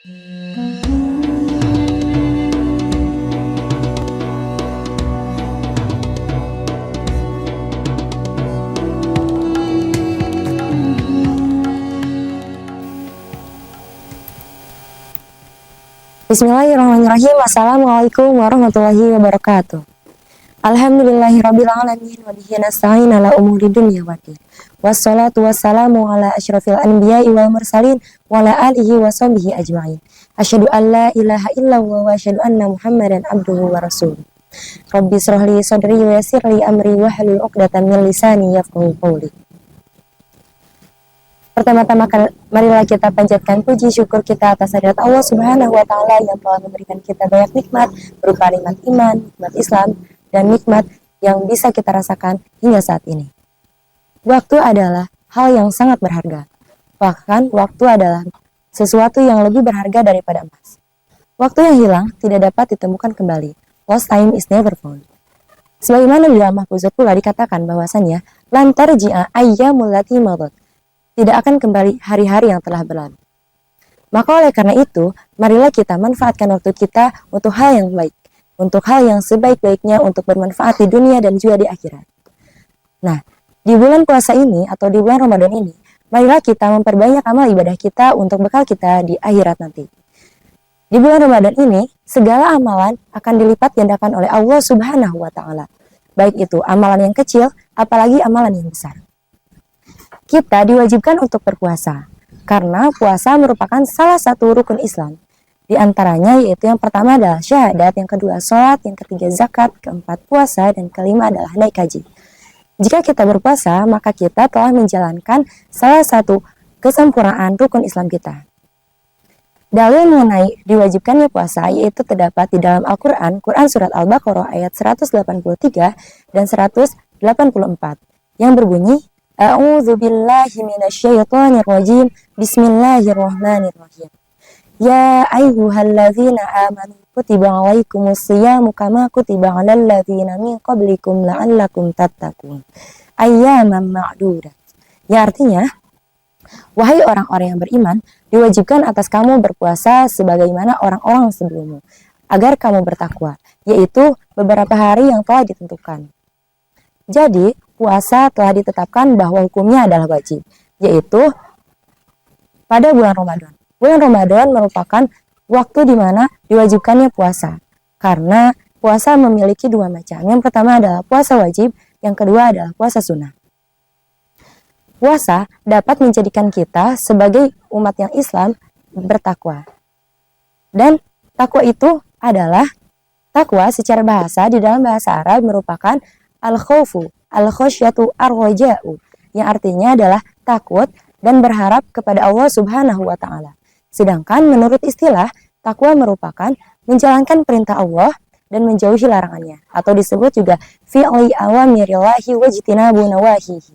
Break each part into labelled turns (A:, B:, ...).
A: Bismillahirrahmanirrahim. Assalamualaikum warahmatullahi wabarakatuh. Alhamdulillahirabbil alamin wa bihi nasta'in ala umuri dunya waddin. Wassalatu wassalamu ala asyrafil anbiya'i wal mursalin wa ala alihi wa sahbihi ajma'in. Asyhadu an la ilaha illallah wa asyhadu anna Muhammadan abduhu wa rasuluh. Rabbi shrah li sadri wa yassir li amri wa hlul 'uqdatam min lisani yafqahu qawli. Pertama-tama marilah kita panjatkan puji syukur kita atas hadirat Allah Subhanahu wa taala yang telah memberikan kita banyak nikmat berupa nikmat iman, nikmat Islam, dan nikmat yang bisa kita rasakan hingga saat ini. Waktu adalah hal yang sangat berharga. Bahkan waktu adalah sesuatu yang lebih berharga daripada emas. Waktu yang hilang tidak dapat ditemukan kembali. Lost time is never found. Sebagaimana di dalam mahfuzat pula dikatakan bahwasannya lan tarji'a ayyamul lati madat. Tidak akan kembali hari-hari yang telah berlalu. Maka oleh karena itu, marilah kita manfaatkan waktu kita untuk hal yang baik, untuk hal yang sebaik-baiknya untuk bermanfaat di dunia dan juga di akhirat. Nah, di bulan puasa ini atau di bulan Ramadan ini, marilah kita memperbanyak amal ibadah kita untuk bekal kita di akhirat nanti. Di bulan Ramadan ini, segala amalan akan dilipat gandakan oleh Allah Subhanahu wa taala. Baik itu amalan yang kecil, apalagi amalan yang besar. Kita diwajibkan untuk berpuasa, karena puasa merupakan salah satu rukun Islam. Di antaranya yaitu yang pertama adalah syahadat, yang kedua sholat, yang ketiga zakat, keempat puasa, dan kelima adalah naik haji. Jika kita berpuasa, maka kita telah menjalankan salah satu kesempurnaan rukun Islam kita. Dalil mengenai diwajibkannya puasa yaitu terdapat di dalam Al-Quran, Quran Surat Al-Baqarah ayat 183 dan 184, yang berbunyi, A'udzu billahi minasyaitonir rajim. Bismillahirrahmanirrahim. Ya ayyuhalladzina amanu kutiba 'alaikumus syiyamu kama kutiba 'alal ladzina min qablikum la'allakum tattaqun. Ayyaman ma'dudat. Ya artinya, wahai orang-orang yang beriman, diwajibkan atas kamu berpuasa sebagaimana orang-orang sebelummu, agar kamu bertakwa, yaitu beberapa hari yang telah ditentukan. Jadi, puasa telah ditetapkan bahwa hukumnya adalah wajib, yaitu pada bulan Ramadan. Bulan Ramadan merupakan waktu di mana diwajibkannya puasa, karena puasa memiliki dua macam. Yang pertama adalah puasa wajib, yang kedua adalah puasa sunnah. Puasa dapat menjadikan kita sebagai umat yang Islam bertakwa. Dan takwa itu adalah takwa secara bahasa, di dalam bahasa Arab merupakan al-khawfu, al-khosyatu, ar-roja'u, yang artinya adalah takut dan berharap kepada Allah Subhanahu wa ta'ala. Sedangkan menurut istilah, takwa merupakan menjalankan perintah Allah dan menjauhi larangannya, atau disebut juga fi'li awamirillahi wajtinabu nawahihi.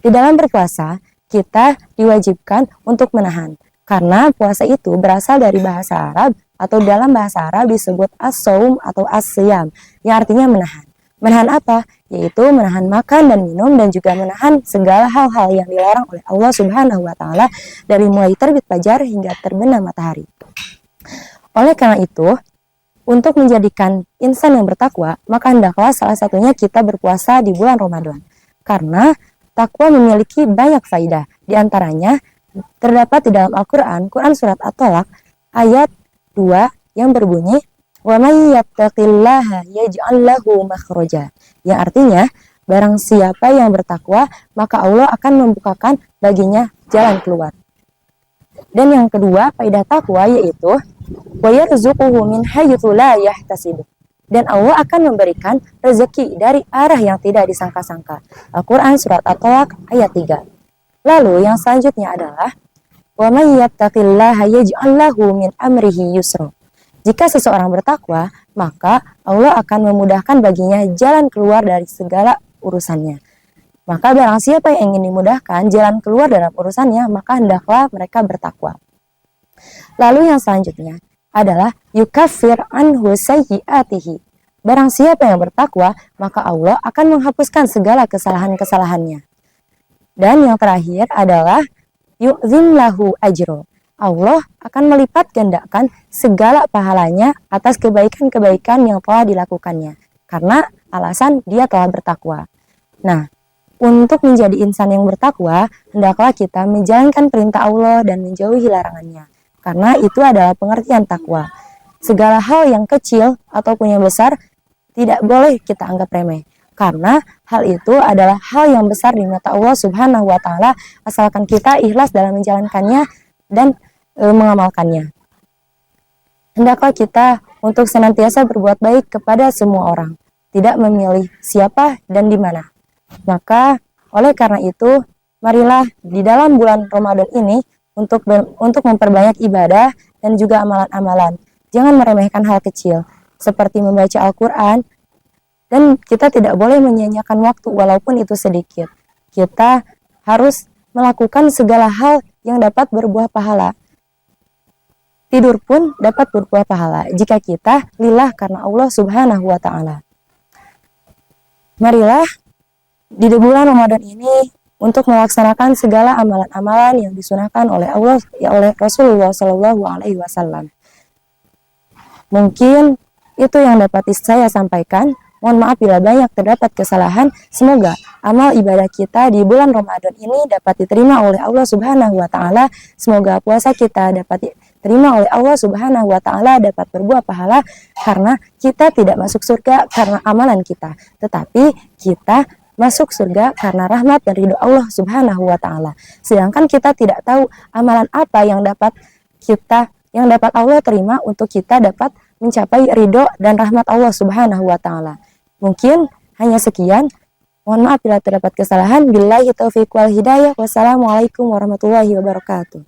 A: Di dalam berpuasa, kita diwajibkan untuk menahan, karena puasa itu berasal dari bahasa Arab, atau dalam bahasa Arab disebut as-saum atau as-siyam, yang artinya menahan. Menahan apa? Yaitu menahan makan dan minum, dan juga menahan segala hal-hal yang dilarang oleh Allah Subhanahu wa taala dari mulai terbit fajar hingga terbenam matahari. Oleh karena itu, untuk menjadikan insan yang bertakwa, maka hendaklah salah satunya kita berpuasa di bulan Ramadan. Karena takwa memiliki banyak faidah. Di antaranya terdapat di dalam Al-Qur'an, Quran Surat At-Tolak ayat 2 yang berbunyi, wa may yattaqillaha yaj'al lahu makhraja, yang artinya barang siapa yang bertakwa maka Allah akan membukakan baginya jalan keluar. Dan yang kedua faidah takwa yaitu wa yarzuquhu min haitsu la yahtasib, dan Allah akan memberikan rezeki dari arah yang tidak disangka-sangka. Al-Qur'an Surat At-Tolak ayat 3. Lalu yang selanjutnya adalah wa may yattaqillaha yaj'al lahu min amrihi yusra. Jika seseorang bertakwa, maka Allah akan memudahkan baginya jalan keluar dari segala urusannya. Maka barang siapa yang ingin dimudahkan jalan keluar dalam urusannya, maka hendaklah mereka bertakwa. Lalu yang selanjutnya adalah yukaffir anhu sayyi'atihi. Barang siapa yang bertakwa, maka Allah akan menghapuskan segala kesalahan-kesalahannya. Dan yang terakhir adalah yu'zim lahu ajro. Allah akan melipat gandakan segala pahalanya atas kebaikan-kebaikan yang telah dilakukannya, karena alasan dia telah bertakwa. Nah, untuk menjadi insan yang bertakwa, hendaklah kita menjalankan perintah Allah dan menjauhi larangannya, karena itu adalah pengertian takwa. Segala hal yang kecil ataupun yang besar tidak boleh kita anggap remeh, karena hal itu adalah hal yang besar di mata Allah Subhanahu wa Ta'ala, asalkan kita ikhlas dalam menjalankannya dan mengamalkannya. Hendaklah kita untuk senantiasa berbuat baik kepada semua orang, tidak memilih siapa dan di mana. Maka oleh karena itu, marilah di dalam bulan Ramadan ini untuk memperbanyak ibadah dan juga amalan-amalan. Jangan meremehkan hal kecil seperti membaca Al-Quran, dan kita tidak boleh menyia-nyiakan waktu walaupun itu sedikit. Kita harus melakukan segala hal yang dapat berbuah pahala. Tidur pun dapat berbuah pahala jika kita lillah karena Allah Subhanahu wa Ta'ala. Marilah di bulan Ramadan ini untuk melaksanakan segala amalan-amalan yang disunahkan oleh Allah, oleh Rasulullah Shallallahu Alaihi Wasallam. Mungkin itu yang dapat saya sampaikan. Mohon maaf bila banyak terdapat kesalahan. Semoga amal ibadah kita di bulan Ramadan ini dapat diterima oleh Allah Subhanahu wa Ta'ala. Semoga puasa kita dapat diterima oleh Allah Subhanahu wa Ta'ala, dapat berbuah pahala, karena kita tidak masuk surga karena amalan kita, tetapi kita masuk surga karena rahmat dan ridho Allah Subhanahu wa Ta'ala. Sedangkan kita tidak tahu amalan apa yang dapat Allah terima untuk kita dapat mencapai ridho dan rahmat Allah Subhanahu wa Ta'ala. Mungkin hanya sekian. Mohon maaf bila terdapat kesalahan. Billahi taufiq wal hidayah. Wassalamualaikum warahmatullahi wabarakatuh.